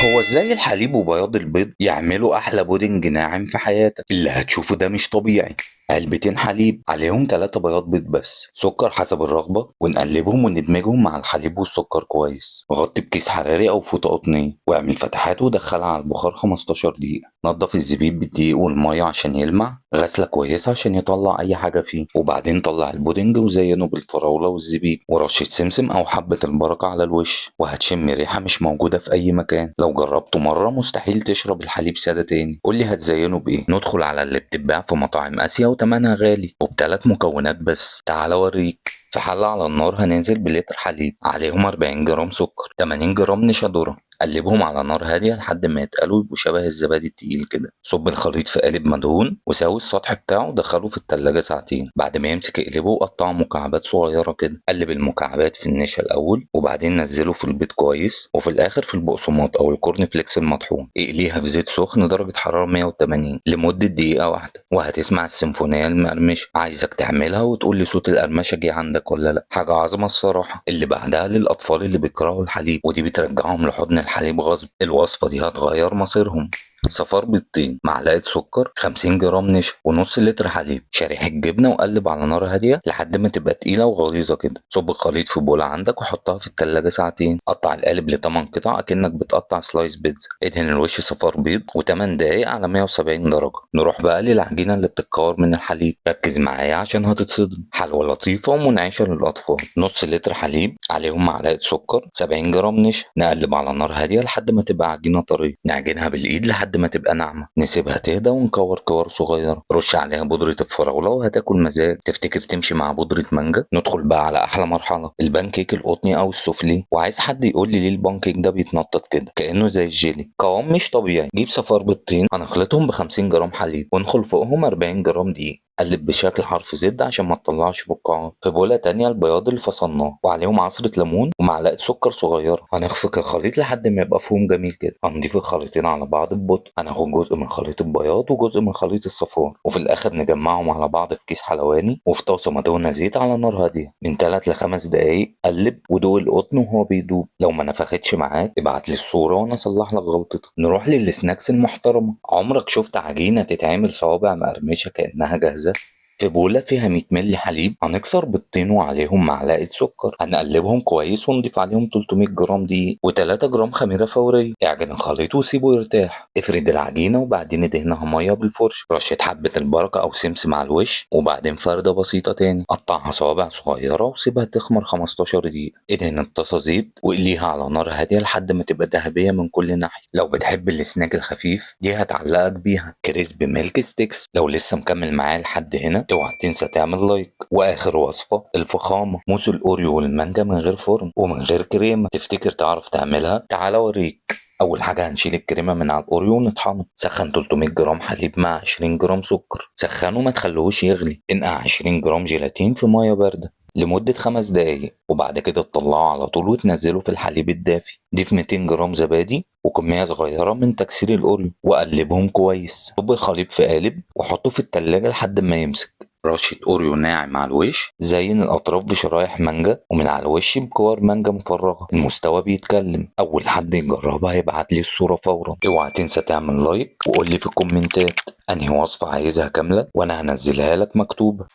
هو ازاي الحليب وبياض البيض يعملوا احلى بودنج ناعم في حياتك؟ اللي هتشوفه ده مش طبيعي. علبتين حليب عليهم 3 بياض بيض بس، سكر حسب الرغبة، ونقلبهم وندمجهم مع الحليب والسكر كويس. غطي بكيس حراري او فوطة قطنية واعمل فتحات ودخلها على البخار 15 دقيقة. نضف الزبيب بالدقيق والمية عشان يلمع، غسلة كويسة عشان يطلع اي حاجة فيه، وبعدين طلع البودنج وزينه بالفراولة والزبيب ورشة سمسم او حبة البركة على الوش، وهتشم ريحة مش موجودة في اي مكان. لو جربته مرة مستحيل تشرب الحليب سادة تاني. قولي هتزينه بايه؟ ندخل على اللي بتتباع في مطاعم اسيا وتمنها غالي وب3 مكونات بس. تعال اوريك. في حلة على النار هننزل بلتر حليب، عليهم 40 جرام سكر، 80 جرام نشا ذرة. قلبهم على نار هادية لحد ما يتقلوا يبقوا شبه الزبادي التقيل كده. صب الخليط في قالب مدهون وساوي السطح بتاعه، دخله في التلاجة ساعتين. بعد ما يمسك اقلبه وقطعه مكعبات صغيرة كده. قلب المكعبات في النشا الأول وبعدين نزله في البيض كويس، وفي الآخر في البقسماط أو الكورن فليكس المطحون. اقليها في زيت سخن درجة حرارة 180 لمدة دقيقة واحدة، وهتسمع السيمفونية المقرمشة. عايزك تعملها وتقول لي صوت القرمشة جه عندك ولا لا. حاجة عظمة الصراحة. اللي بعدها للأطفال اللي بيكرهوا الحليب ودي بترجعهم لحضن الحليب غصب. الوصفة دي هتغير مصيرهم. صفار بيضتين، معلقة سكر، 50 جرام نشا، ونص لتر حليب، شريحة جبنة، وقلب على نار هادية لحد ما تبقى تقيلة وغليظة كده. صب الخليط في بولة عندك وحطها في التلاجة ساعتين. قطع القالب ل8 قطع اكنك بتقطع سلايس بيتزا. ادهن الوش صفار بيض و8 دقايق على 170 درجة. نروح بقى للعجينة اللي بتتكور من الحليب. ركز معايا عشان هتتصدم. حلوى لطيفة ومنعشة للأطفال. نص لتر حليب عليهم معلقة سكر، 70 جرام نشا. نقلب على نار هادية لحد ما تبقى عجينة طرية. نعجنها بالإيد لحد ما تبقى ناعمة. نسيبها تهدى ونكور كور صغيرة. رش عليها بودرة الفراولة وهتاكل مزاج. تفتكر تمشي مع بودرة مانجا؟ ندخل بقى على أحلى مرحلة، البانكيك القطني أو السوفلي. وعايز حد يقول لي ليه البانكيك ده بيتنطط كده كأنه زي الجيلي، قوام مش طبيعي. جيب صفار بيضتين هنخلطهم ب50 جرام حليب وندخل فوقهم 40 جرام دقيق. قلب بشكل حرف زد عشان ما تطلعش فقاعات. في بولة تانية البياض اللي فصلناه وعليهم عصرة ليمون ومعلقة سكر صغيرة. هنخفق الخليط لحد ما يبقى فوم جميل كده. هنضيف الخليطين على بعض ببطء. هناخد جزء من خليط البياض وجزء من خليط الصفار، وفي الآخر نجمعهم على بعض في كيس حلواني وفي طاسة مدهونة زيت على نار هادية. من 3 ل5 دقايق قلب ودوق القطن وهو بيدوب. لو ما نفختش معاك ابعت لي الصورة وانا اصلح لك غلطتك. نروح للسناكس المحترمة. عمرك شفت عجينة تتعمل صوابع مقرمشة كأنها جاهزة؟ في بولة فيها 100 مللي حليب هنكسر بيضتين وعليهم معلقة سكر. هنقلبهم كويس ونضيف عليهم 300 جرام دقيق و3 جرام خميرة فورية. اعجن الخليط وسيبه يرتاح. افرد العجينة وبعدين ادهنها مية بالفرشة، رشة حبة البركة أو سمسم على الوش، وبعدين فردة بسيطة تاني. قطعها صوابع صغيرة وسيبها تخمر 15 دقيقة. ادهن الطاسة زيت واقليها على نار هادية لحد ما تبقى ذهبية من كل ناحية. لو بتحب السناك الخفيف دي هتعلقك بيها كريسبي ميلك ستيكس. لو لسه مكمل معايا لحد هنا اوعى تنسى تعمل لايك. واخر وصفة الفخامة، موس الاوريو والمانجا من غير فرن ومن غير كريمة. تفتكر تعرف تعملها؟ تعال اوريك. اول حاجة هنشيل الكريمة من على الاوريو ونطحنه. سخن 300 جرام حليب مع 20 جرام سكر. سخنه ما تخلوهوش يغلي. انقع 20 جرام جيلاتين في مية باردة لمدة 5 دقايق، وبعد كده تطلعه على طول وتنزله في الحليب الدافي. ضيف 200 جرام زبادي وكمية صغيرة من تكسير الأوريو وقلبهم كويس. صب الخليط في قالب وحطه في التلاجة لحد ما يمسك. رشة أوريو ناعم على الوش. زين الأطراف بشرايح مانجا ومن على الوش بكور مانجا مفرغة. المستوى بيتكلم. أول حد يجربها هيبعت لي الصورة فورا. اوعى تنسى تعمل لايك وقول لي في الكومنتات أنهي وصفة عايزها كاملة وأنا هنزلها لك مكتوبة.